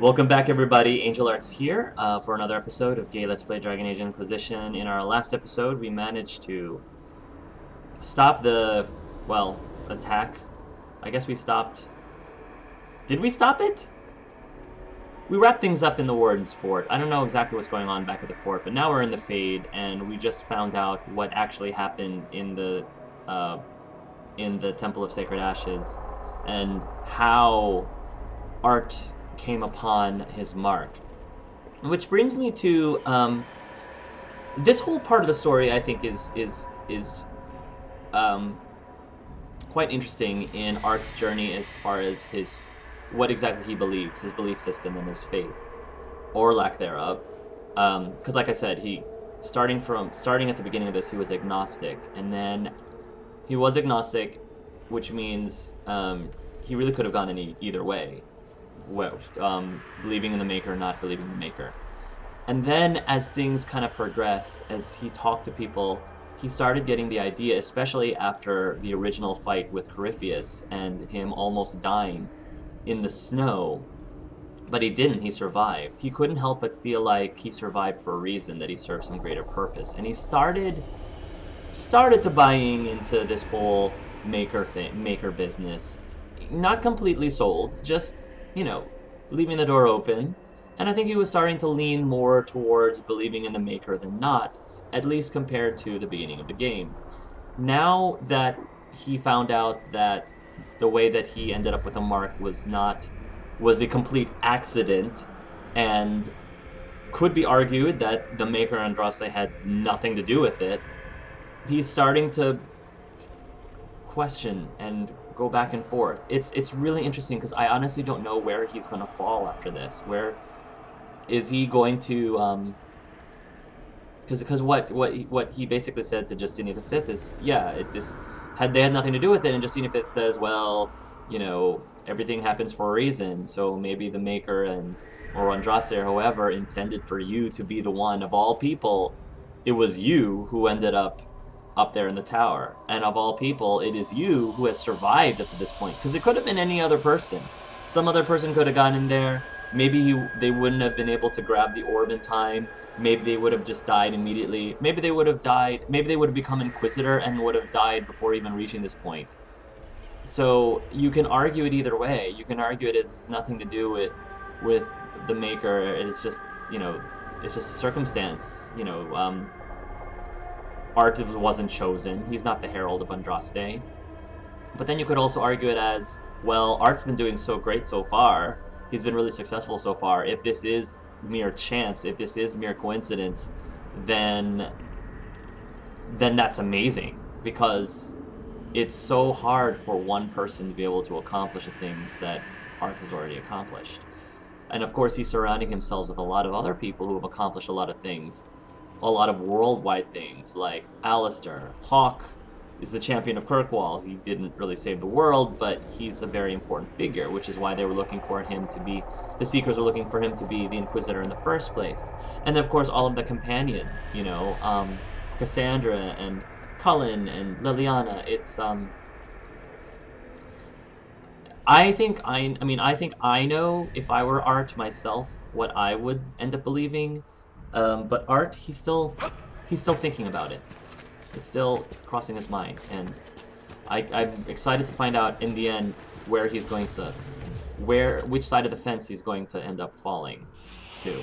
Welcome back, everybody. Angel Arts here for another episode of Gay Let's Play Dragon Age Inquisition. In our last episode, we managed to stop the, well, attack. I guess we stopped... Did we stop it? We wrapped things up in the Warden's Fort. I don't know exactly what's going on back at the fort, but now we're in the Fade, and we just found out what actually happened in the Temple of Sacred Ashes, and how Art came upon his mark. Which brings me to this whole part of the story. I think is quite interesting in Art's journey as far as what exactly he believes, his belief system, and his faith, or lack thereof. Because, like I said, starting at the beginning of this, he was agnostic, and then he was agnostic, which means he really could have gone either way. Believing in the Maker, not believing in the Maker. And then as things kind of progressed, as he talked to people, he started getting the idea, especially after the original fight with Corypheus and him almost dying in the snow. But he didn't, he survived. He couldn't help but feel like he survived for a reason, that he served some greater purpose. And he started to buying into this whole Maker business. Not completely sold, just, you know, leaving the door open. And I think he was starting to lean more towards believing in the Maker than not, at least compared to the beginning of the game. Now that he found out that the way that he ended up with a mark was a complete accident, and could be argued that the Maker Andraste had nothing to do with it, he's starting to question and go back and forth. It's really interesting, because I honestly don't know where he's going to fall after this. Where is he going to because what he basically said to Justinian V is, yeah, they had nothing to do with it, and Justinian V says, well, you know, everything happens for a reason, so maybe the Maker or Andraste or whoever intended for you to be the one of all people. It was you who ended up there in the tower, and of all people, it is you who has survived up to this point, because it could have been any other person. Some other person could have gone in there. Maybe they wouldn't have been able to grab the orb in time. Maybe they would have just died immediately. Maybe they would have died. Maybe they would have become Inquisitor and would have died before even reaching this point. So you can argue it either way. You can argue it has nothing to do with the Maker. It's just, you know, it's just a circumstance. You know, Art wasn't chosen. He's not the Herald of Andraste. But then you could also argue it as, well, Art's been doing so great so far. He's been really successful so far. If this is mere chance, if this is mere coincidence, then that's amazing, because it's so hard for one person to be able to accomplish the things that Art has already accomplished. And of course, he's surrounding himself with a lot of other people who have accomplished a lot of things. A lot of worldwide things, like Alistair. Hawke is the champion of Kirkwall. He didn't really save the world, but he's a very important figure, which is why they were looking for him to be, the Seekers were looking for him to be the Inquisitor in the first place. And of course, all of the companions, you know, Cassandra and Cullen and Liliana. It's, I think I know, if I were Art myself, what I would end up believing. But Art, he's still thinking about it. It's still crossing his mind, and I'm excited to find out in the end where he's going to, which side of the fence he's going to end up falling to,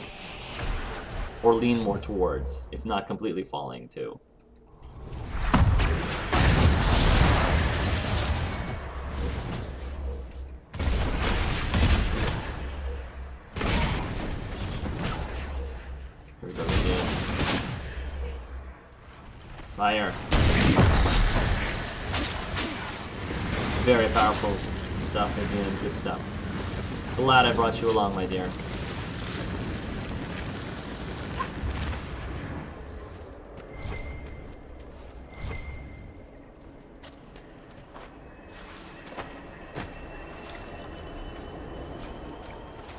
or lean more towards, if not completely falling to. Here we go again. Fire. Very powerful stuff again, good stuff. Glad I brought you along, my dear.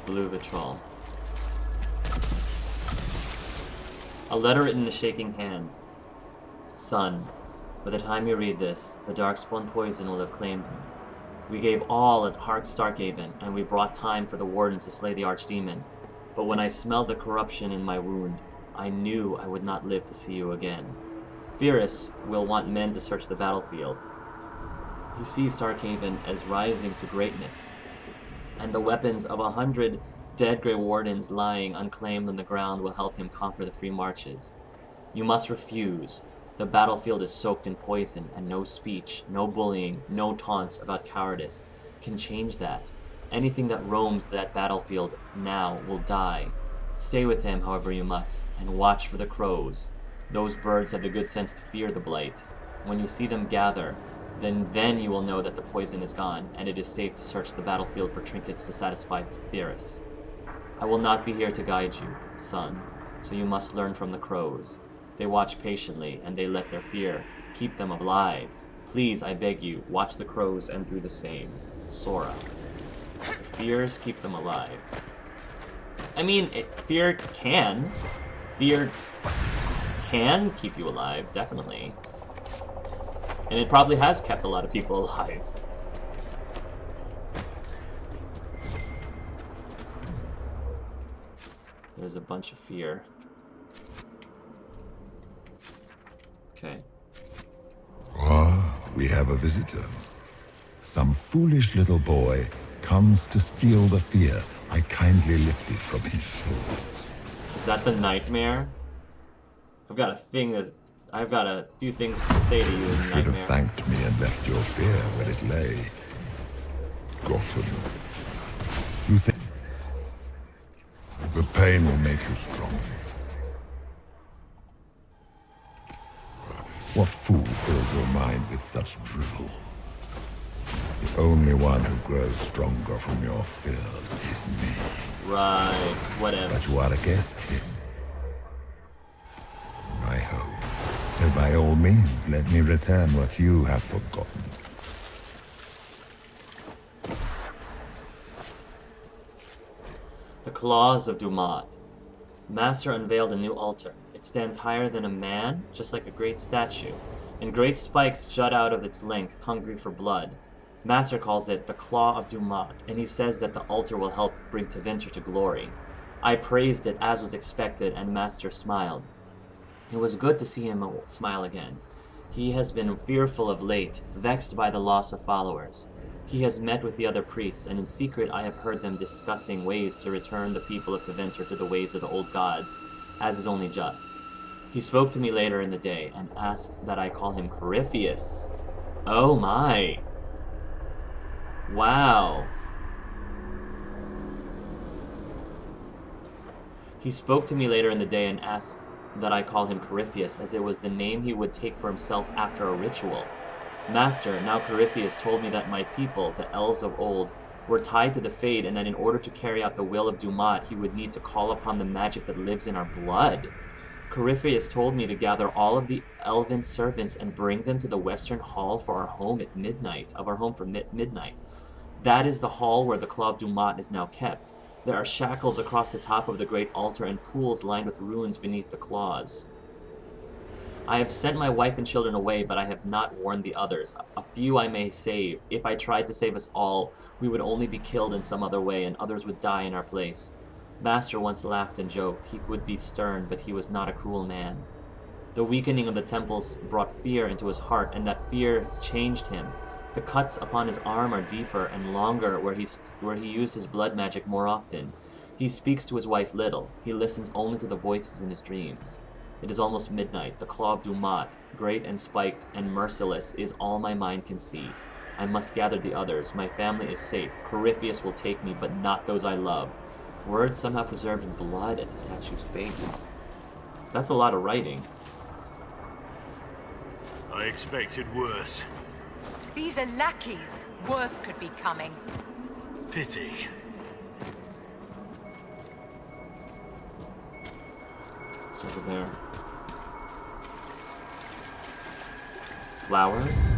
Blue vitriol. A letter written in a shaking hand. Son, by the time you read this, the Darkspawn poison will have claimed me. We gave all at Starkhaven, and we brought time for the wardens to slay the archdemon. But when I smelled the corruption in my wound, I knew I would not live to see you again. Pyrrhus will want men to search the battlefield. He sees Starkhaven as rising to greatness, and the weapons of 100 dead Grey Wardens lying unclaimed on the ground will help him conquer the free marches. You must refuse. The battlefield is soaked in poison, and no speech, no bullying, no taunts about cowardice can change that. Anything that roams that battlefield now will die. Stay with him however you must, and watch for the crows. Those birds have the good sense to fear the blight. When you see them gather, then you will know that the poison is gone, and it is safe to search the battlefield for trinkets to satisfy Pyrrhus. I will not be here to guide you, son, so you must learn from the crows. They watch patiently, and they let their fear keep them alive. Please, I beg you, watch the crows and do the same. Sora. Fears keep them alive. I mean, fear can keep you alive, definitely. And it probably has kept a lot of people alive. There's a bunch of fear. Okay. Ah, we have a visitor. Some foolish little boy comes to steal the fear I kindly lifted from his shoulders. Is that the nightmare? I've got a few things to say to you in the Should have nightmare. thanked me and left your fear where it lay. Gotten. You think the pain will make you strong? What fool filled your mind with such drivel? The only one who grows stronger from your fears is me. Right, whatever. But you are against him. I hope. So by all means, let me return what you have forgotten. The Claws of Dumat. Master unveiled a new altar. It stands higher than a man, just like a great statue, and great spikes jut out of its length, hungry for blood. Master calls it the Claw of Dumat, and he says that the altar will help bring Tevinter to glory. I praised it as was expected, and Master smiled. It was good to see him smile again. He has been fearful of late, vexed by the loss of followers. He has met with the other priests, and in secret I have heard them discussing ways to return the people of Tevinter to the ways of the old gods, as is only just. He spoke to me later in the day, and asked that I call him Corypheus. Oh my! Wow. He spoke to me later in the day and asked that I call him Corypheus, as it was the name he would take for himself after a ritual. Master, now Corypheus told me that my people, the elves of old, were tied to the Fade, and that in order to carry out the will of Dumat, he would need to call upon the magic that lives in our blood. Corypheus told me to gather all of the elven servants and bring them to the western hall for our home at midnight, midnight. That is the hall where the Claw of Dumat is now kept. There are shackles across the top of the great altar and pools lined with runes beneath the claws. I have sent my wife and children away, but I have not warned the others. A few I may save. If I tried to save us all, we would only be killed in some other way, and others would die in our place. Master once laughed and joked. He would be stern, but he was not a cruel man. The weakening of the temples brought fear into his heart, and that fear has changed him. The cuts upon his arm are deeper and longer where he used his blood magic more often. He speaks to his wife little. He listens only to the voices in his dreams. It is almost midnight. The Claw of Dumat, great and spiked and merciless, is all my mind can see. I must gather the others. My family is safe. Corypheus will take me, but not those I love. Words somehow preserved in blood at the statue's base. That's a lot of writing. I expected worse. These are lackeys. Worse could be coming. Pity. It's over there. Flowers?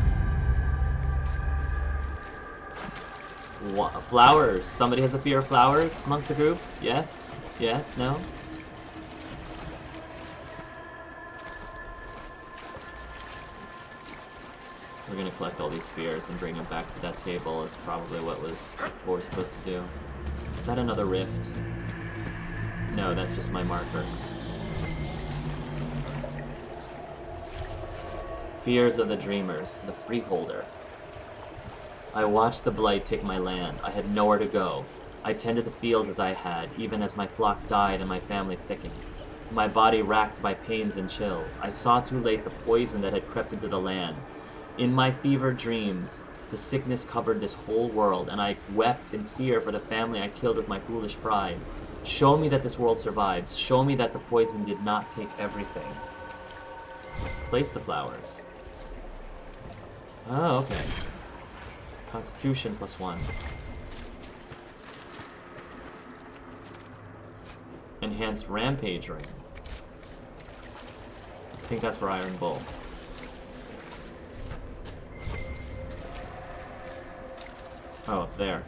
Flowers. Somebody has a fear of flowers amongst the group? Yes? Yes? No? We're gonna collect all these spheres and bring them back to that table is probably what we're supposed to do. Is that another rift? No, that's just my marker. Fears of the Dreamers, the Freeholder. I watched the blight take my land. I had nowhere to go. I tended the fields as I had, even as my flock died and my family sickened. My body racked by pains and chills. I saw too late the poison that had crept into the land. In my fevered dreams, the sickness covered this whole world, and I wept in fear for the family I killed with my foolish pride. Show me that this world survives. Show me that the poison did not take everything. Place the flowers. Oh, okay. Constitution +1. Enhanced Rampage Ring. I think that's for Iron Bull. Oh, there.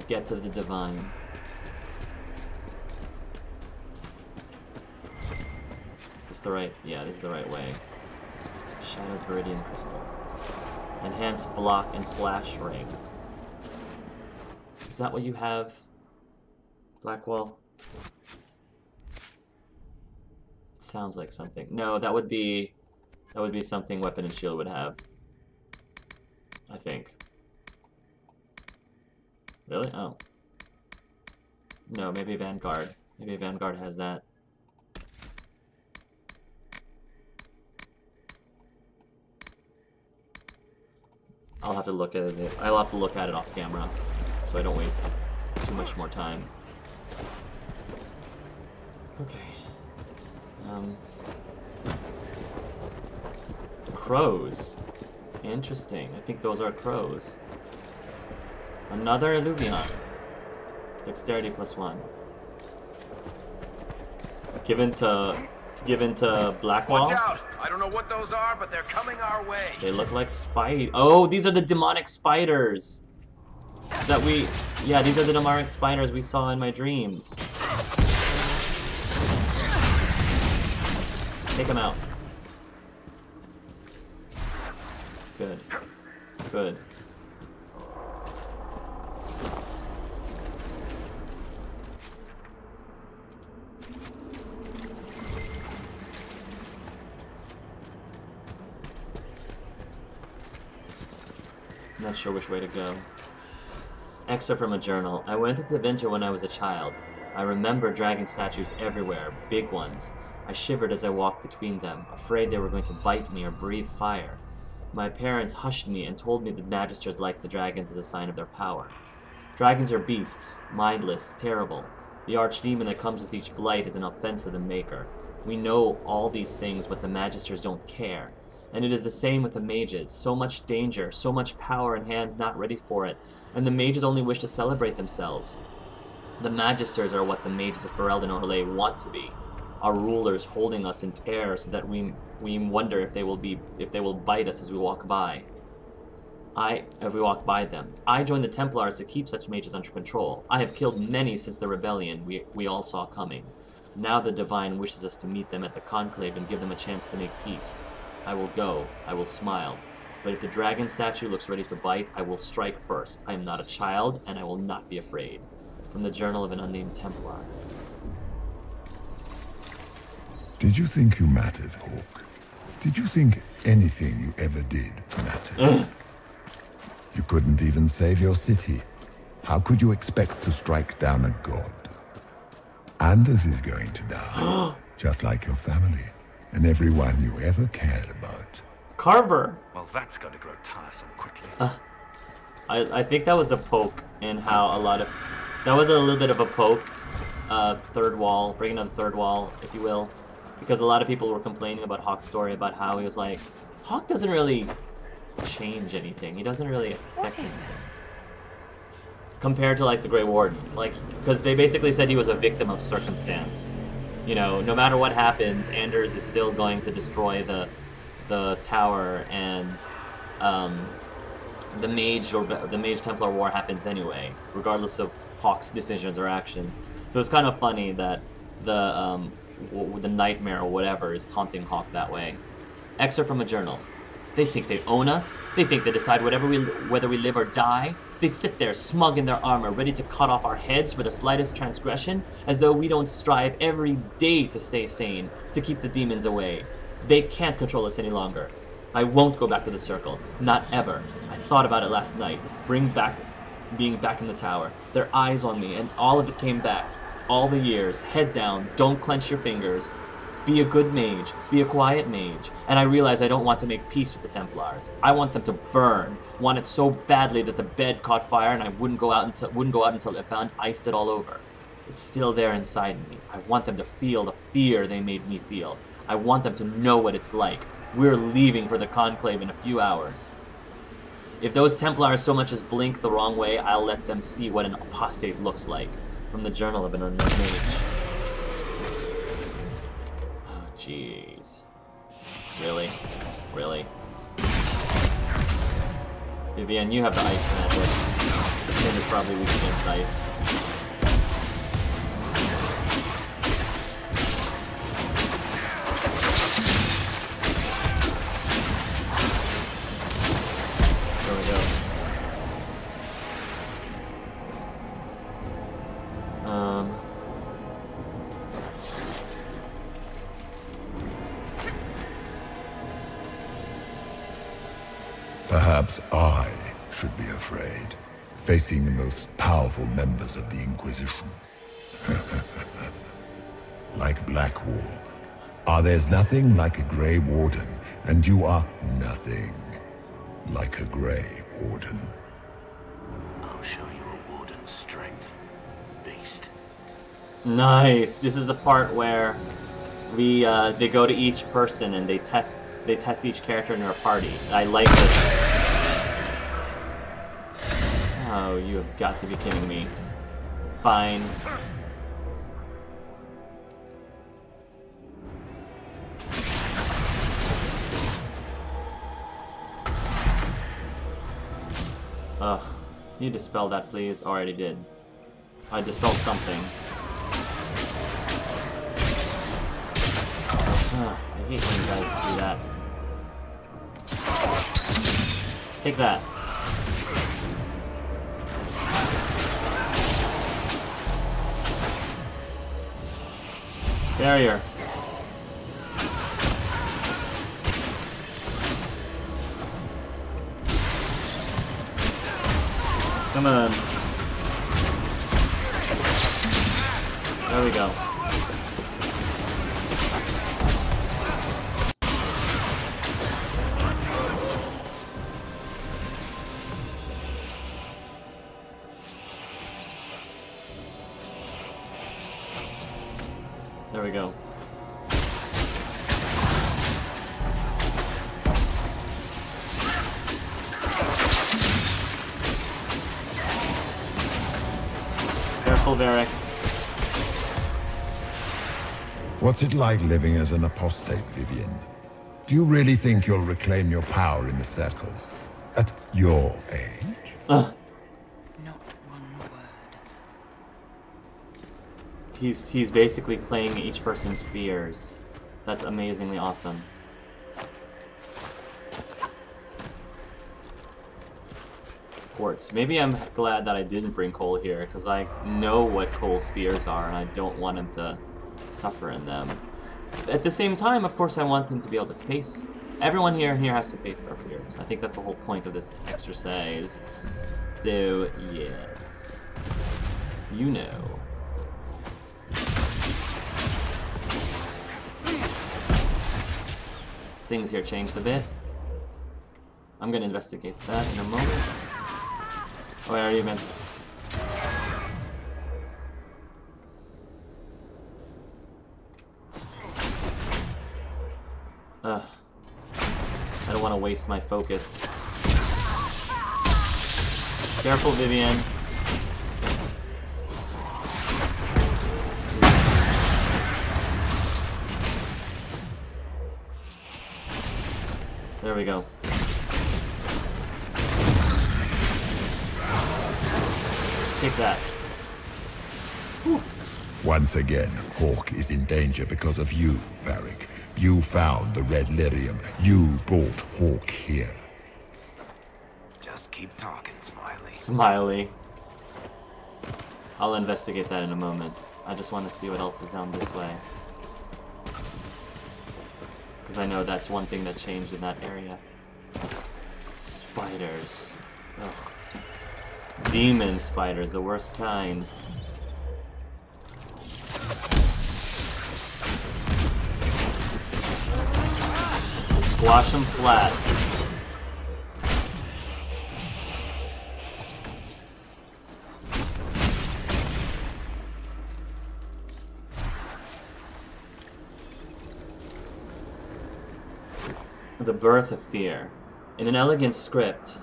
Get to the divine. Is this the right? Yeah, this is the right way. Shattered Viridian Crystal. Enhanced Block and Slash Ring. Is that what you have, Blackwall? It sounds like something. No, that would be something Weapon and Shield would have. I think. Really? Oh. No, maybe Vanguard. Maybe Vanguard has that. I'll have to look at it. I'll have to look at it off camera, so I don't waste too much more time. Okay. Crows. Interesting. I think those are crows. Another Illuvion. Dexterity +1. Given to Blackwall. Watch out! I don't know what those are, but they're coming our way. They look like spiders. Oh, these are the demonic spiders that we. Yeah, these are the demonic spiders we saw in my dreams. Take them out. Good. Good. Not sure which way to go. Excerpt from a journal. I went into the Venture when I was a child. I remember dragon statues everywhere, big ones. I shivered as I walked between them, afraid they were going to bite me or breathe fire. My parents hushed me and told me that magisters liked the dragons as a sign of their power. Dragons are beasts, mindless, terrible. The archdemon that comes with each blight is an offense to the Maker. We know all these things, but the magisters don't care. And it is the same with the mages. So much danger, so much power in hands not ready for it, and the mages only wish to celebrate themselves. The magisters are what the mages of Ferelden and Orlais want to be. Our rulers holding us in terror so that we wonder if they will bite us as we walk by. If we walk by them. I joined the Templars to keep such mages under control. I have killed many since the rebellion we all saw coming. Now the Divine wishes us to meet them at the Conclave and give them a chance to make peace. I will go, I will smile, but if the dragon statue looks ready to bite, I will strike first. I am not a child, and I will not be afraid. From the Journal of an Unnamed Templar. Did you think you mattered, Hawk? Did you think anything you ever did mattered? You couldn't even save your city. How could you expect to strike down a god? Anders is going to die, just like your family. And everyone you ever cared about. Carver! Well, that's going to grow tiresome quickly. I think that was a poke in how a lot of... That was a little bit of a poke. Third wall, breaking down the third wall, if you will. Because a lot of people were complaining about Hawk's story, about how he was like, Hawk doesn't really change anything. He doesn't really affect anything. Compared to, like, the Grey Warden. Like, because they basically said he was a victim of circumstance. You know, no matter what happens, Anders is still going to destroy the tower, and the Mage Templar War happens anyway, regardless of Hawk's decisions or actions. So it's kind of funny that the the nightmare or whatever is taunting Hawk that way. Excerpt from a journal. They think they own us. They think they decide whether we live or die. They sit there smug in their armor, ready to cut off our heads for the slightest transgression, as though we don't strive every day to stay sane, to keep the demons away. They can't control us any longer. I won't go back to the circle. Not ever. I thought about it last night. Being back in the tower. Their eyes on me, and all of it came back. All the years. Head down. Don't clench your fingers. Be a good mage. Be a quiet mage. And I realize I don't want to make peace with the Templars. I want them to burn. Want it so badly that the bed caught fire and I wouldn't go out until it found iced it all over. It's still there inside me. I want them to feel the fear they made me feel. I want them to know what it's like. We're leaving for the Conclave in a few hours. If those Templars so much as blink the wrong way, I'll let them see what an apostate looks like. From the Journal of an Unknown Mage. Oh, jeez. Really? Really? Vivian, you have the ice magic. Finn is probably weak against ice. Perhaps I should be afraid, facing the most powerful members of the Inquisition. Like Blackwall. There's nothing like a Grey Warden, and you are nothing like a Grey Warden. I'll show you a warden's strength, beast. Nice. This is the part where they go to each person and they test each character in their party. I like this. Oh, you have got to be kidding me. Fine. Ugh. Can you dispel that, please? Oh, I already did. I dispelled something. Ugh, I hate when you guys do that. Take that. Barrier. Come on. There we go. There we go. Careful, Varric. What's it like living as an apostate, Vivian? Do you really think you'll reclaim your power in the circle? At your age? Not one word. He's basically playing each person's fears. That's amazingly awesome. Quartz. Maybe I'm glad that I didn't bring Cole here, because I know what Cole's fears are, and I don't want him to suffer in them. At the same time, of course, I want him to be able to face... Everyone here has to face their fears. I think that's the whole point of this exercise. So, yes. You know. Things here changed a bit. I'm gonna investigate that in a moment. Oh, I already meant. I don't want to waste my focus. Careful, Vivian. There we go. Take that. Whew. Once again, Hawk is in danger because of you, Varric. You found the red lyrium. You brought Hawk here. Just keep talking, Smiley. Smiley. I'll investigate that in a moment. I just want to see what else is down this way. Because I know that's one thing that changed in that area. Spiders. Ugh. Demon spiders, the worst kind. Squash them flat. The birth of fear. In an elegant script,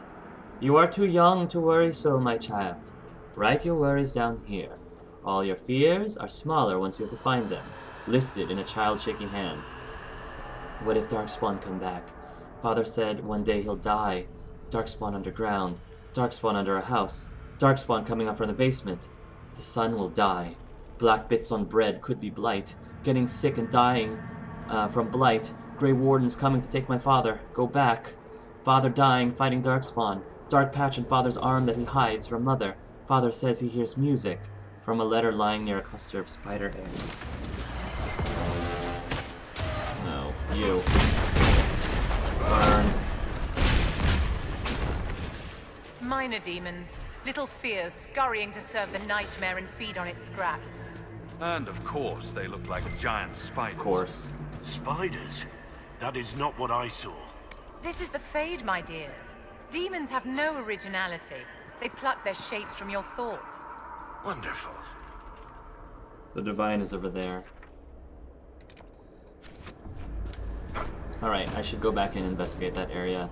you are too young to worry so, my child. Write your worries down here. All your fears are smaller once you have to find them, listed in a child shaking hand. What if Darkspawn come back? Father said one day he'll die. Darkspawn underground. Darkspawn under a house. Darkspawn coming up from the basement. The sun will die. Black bits on bread could be blight. Getting sick and dying from blight. Grey Wardens coming to take my father. Go back. Father dying, fighting Darkspawn. Dark patch in Father's arm that he hides from Mother. Father says he hears music from a letter lying near a cluster of spider eggs. No, you. Burn. Minor demons. Little fears scurrying to serve the nightmare and feed on its scraps. And of course, they look like giant spiders. Of course. Spiders? That is not what I saw. This is the Fade, my dears. Demons have no originality. They pluck their shapes from your thoughts. Wonderful. The Divine is over there. Alright, I should go back and investigate that area.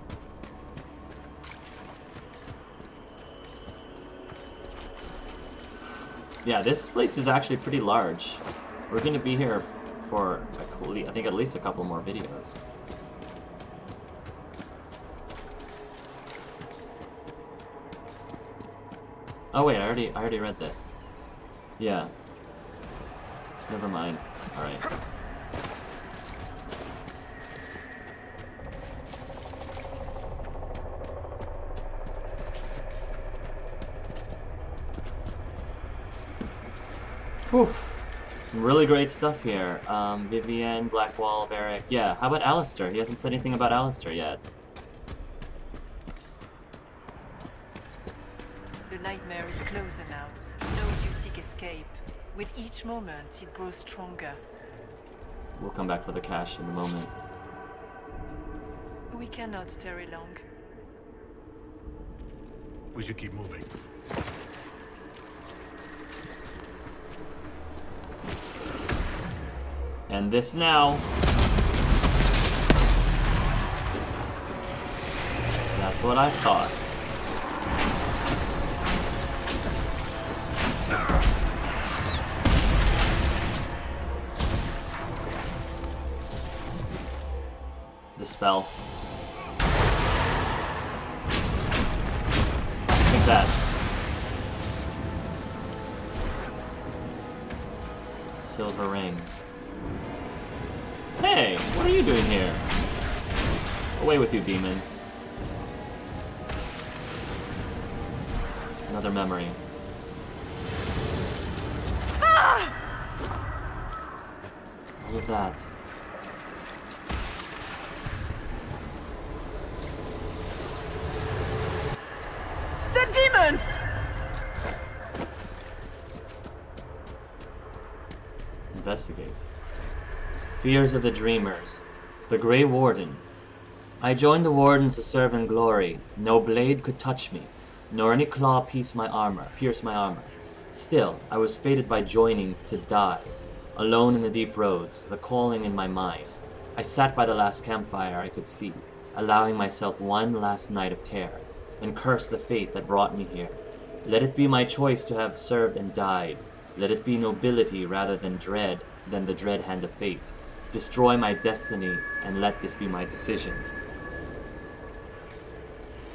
Yeah, this place is actually pretty large. We're gonna be here for, I think, at least a couple more videos. Oh wait, I already read this. Yeah. Never mind. Alright. Whew. Some really great stuff here. Vivienne, Blackwall, Varric. Yeah, how about Alistair? He hasn't said anything about Alistair yet. The nightmare is closer now. No you seek escape. With each moment, it grows stronger. We'll come back for the cache in a moment. We cannot tarry long. We should keep moving. And this now. That's what I thought. The spell. Take that. Silver ring. Hey, what are you doing here? Away with you, demon. Another memory. Ah! What was that? The demons! Investigate. Fears of the Dreamers. The Grey Warden. I joined the Wardens to serve in glory. No blade could touch me, nor any claw pierce my armor. Still, I was fated by joining to die. Alone in the deep roads, the calling in my mind. I sat by the last campfire I could see, allowing myself one last night of terror, and cursed the fate that brought me here. Let it be my choice to have served and died. Let it be nobility rather than the dread hand of fate. Destroy my destiny, and let this be my decision.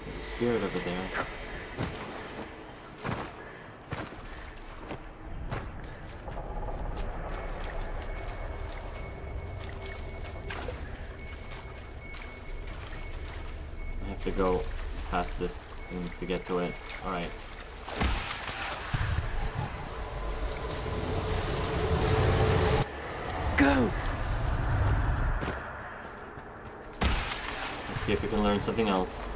There's a spirit over there. go past this thing to get to it. Alright. Go! Let's see if we can learn something else.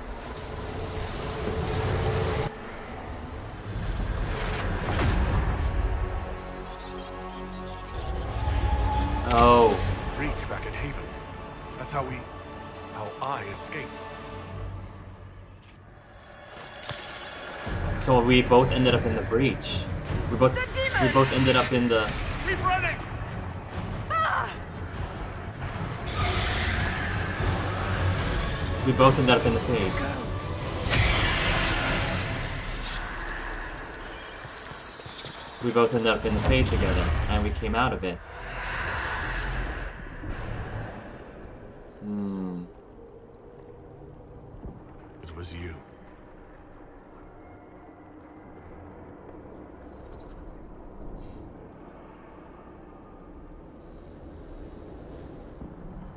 Oh. Breach back at Haven. That's how I escaped. So we both ended up in the breach. We both ended up in the... Keep running! We both ended up in the Fade. We both ended up in the Fade together, and we came out of it. It was you.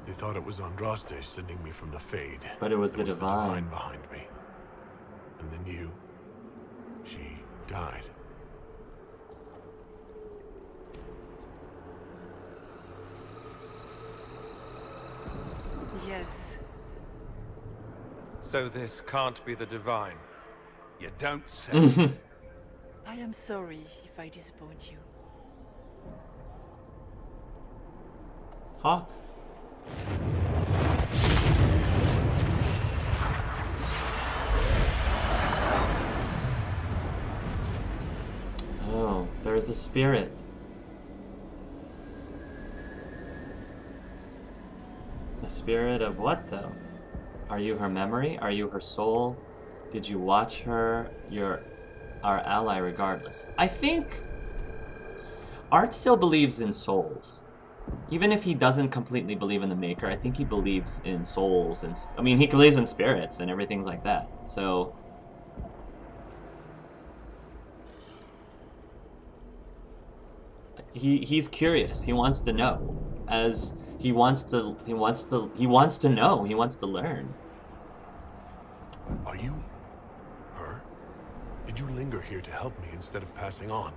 They thought it was Andraste sending me from the Fade. But it was the The Divine. behind me. And then you. She died. Yes. So this can't be the Divine. You don't say. I am sorry if I disappoint you. Hawk. Oh, there's the spirit. The spirit of what, though? Are you her memory? Are you her soul? Did you watch her? You're our ally regardless. I think Art still believes in souls. Even if he doesn't completely believe in the Maker, I think he believes in souls. And I mean, he believes in spirits and everything like that. So... He's curious. He wants to know. As he wants to know. He wants to learn. Are you her? Did you linger here to help me instead of passing on?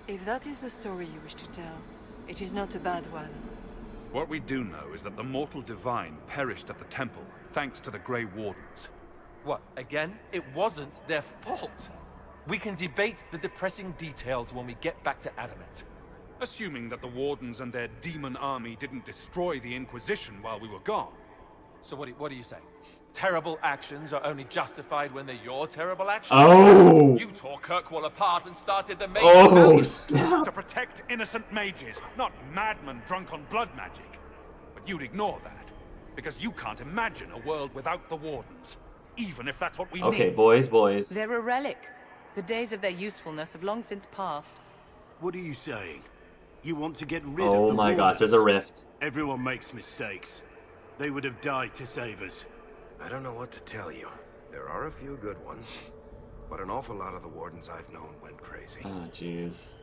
If that is the story you wish to tell, it is not a bad one. What we do know is that the mortal divine perished at the temple, thanks to the Grey Wardens. What, again? It wasn't their fault. We can debate the depressing details when we get back to Adamant. Assuming that the Wardens and their demon army didn't destroy the Inquisition while we were gone. So what do you say? Terrible actions are only justified when they're your terrible actions? Oh! You tore Kirkwall apart and started the Mage Oh, Rebellion. snap! To protect innocent mages, not madmen drunk on blood magic. But you'd ignore that, because you can't imagine a world without the Wardens, even if that's what we Okay, need. boys. They're a relic. The days of their usefulness have long since passed. What are you saying? You want to get rid of Oh the my gosh, Wardens? there's a rift. Everyone makes mistakes. They would have died to save us. I don't know what to tell you. There are a few good ones, but an awful lot of the Wardens I've known went crazy. Oh, jeez.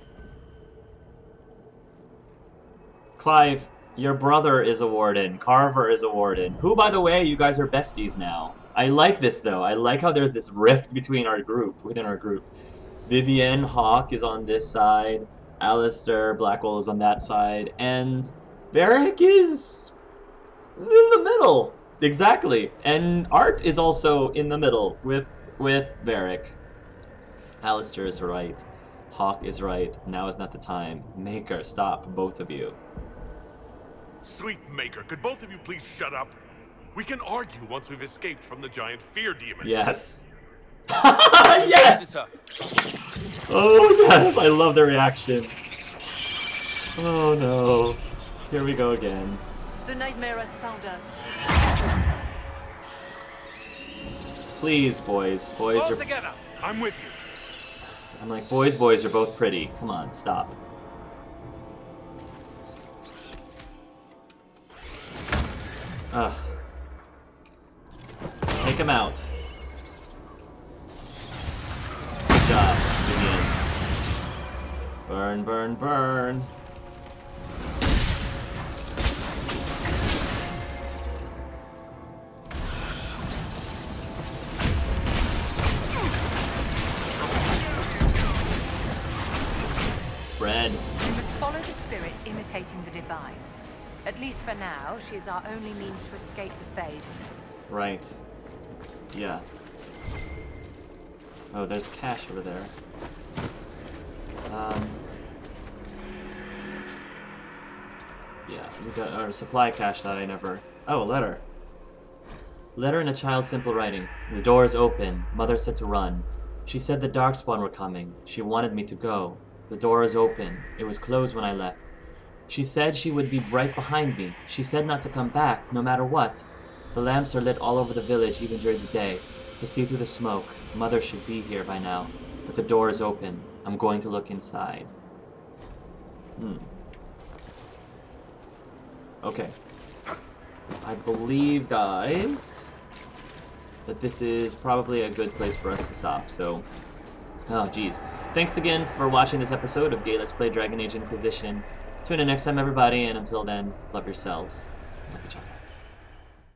Clive, your brother is a warden. Carver is a warden. Who, by the way, you guys are besties now. I like this, though. I like how there's this rift between our group, within our group. Vivienne, Hawk is on this side. Alistair, Blackwell is on that side. And Varric is in the middle. Exactly. And Art is also in the middle with Varric. Alistair is right. Hawk is right. Now is not the time. Maker, stop, both of you. Sweet Maker, could both of you please shut up? We can argue once we've escaped from the giant fear demon. Yes. Yes! Inquisitor. Oh, yes! I love the reaction. Oh, no. Here we go again. The nightmare has found us. Please, boys. Boys, All you're... together. I'm with you. I'm like, boys, you're both pretty. Come on, stop. Ugh. Take him out. Good job. Begin. Burn, burn, burn. dead. We must follow the spirit imitating the divine. At least for now, she is our only means to escape the Fade. Right. Yeah. Oh, there's cash over there. Yeah, we got our supply cache that I never... Oh, a letter. Letter in a child's simple writing. The door is open. Mother said to run. She said the Darkspawn were coming. She wanted me to go. The door is open. It was closed when I left. She said she would be right behind me. She said not to come back, no matter what. The lamps are lit all over the village, even during the day. To see through the smoke. Mother should be here by now. But the door is open. I'm going to look inside. Okay. I believe, guys, that this is probably a good place for us to stop, so... Oh, geez. Thanks again for watching this episode of Gay Let's Play Dragon Age Inquisition. Tune in next time, everybody, and until then, love yourselves. Love each other.